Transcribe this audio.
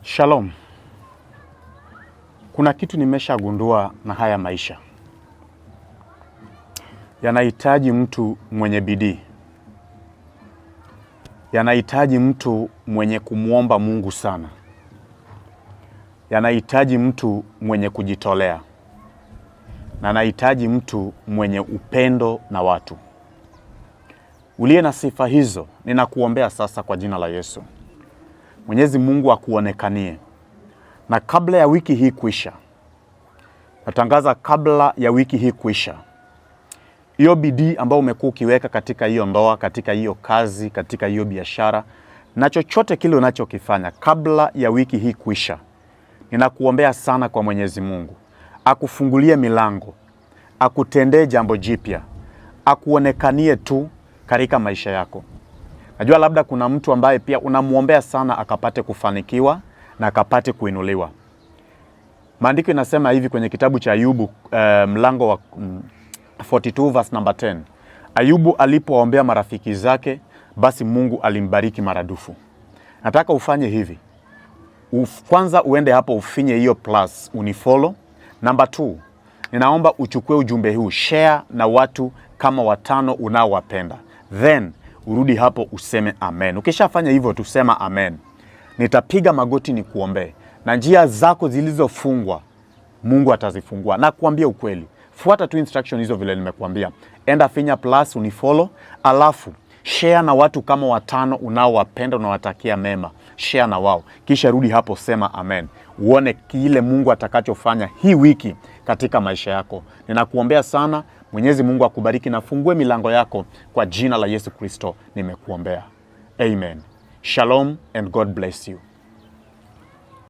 Shalom. Kuna kitu nimeshagundua na haya maisha. Yanahitaji mtu mwenye bidii. Yanahitaji mtu mwenye kumuomba Mungu sana. Yanahitaji mtu mwenye kujitolea. Na yanahitaji mtu mwenye upendo na watu. Uliye na sifa hizo, ninakuombea sasa kwa jina la Yesu. Mwenyezi Mungu akuonekanie. Na kabla ya wiki hii kuisha, natangaza kabla ya wiki hii kuisha, hiyo bidii ambayo umekuwa ukiweka katika hiyo ndoa, katika hiyo kazi, katika hiyo biashara, na chochote kile unachokifanya, kabla ya wiki hii kuisha, ninakuombea sana kwa Mwenyezi Mungu. Akufungulie milango, akutendee jambo jipya, akuonekanie tu katika maisha yako. Najua labda kuna mtu ambaye pia unamuombea sana akapate kufanikiwa na akapate kuinuliwa. Maandiko inasema hivi kwenye kitabu cha Ayubu mlango wa 42 verse number 10. Ayubu alipoombea marafiki zake, basi Mungu alimbariki maradufu. Nataka ufanye hivi. Kwanza uende hapo ufinye hiyo plus unifollow. Number 2, ninaomba uchukue ujumbe huu, share na watu kama 5 unaowapenda. Then urudi hapo useme amen. Ukishafanya hivyo tusema amen. Nitapiga magoti ni kuombe. Na njia zako zilizofungwa, Mungu atazifungua. Na kuambia ukweli, fuata tu instruction hizo vile nimekuambia. Enda finya plus unifollow, alafu share na watu kama 5 unaowapenda, unawatakia mema. Share na wao. Kisha rudi hapo sema amen. Uone kile Mungu atakachofanya hii wiki katika maisha yako. Ninakuombea sana, Mwenyezi Mungu akubariki na fungue milango yako kwa jina la Yesu Kristo nimekuombea. Amen. Shalom and God bless you.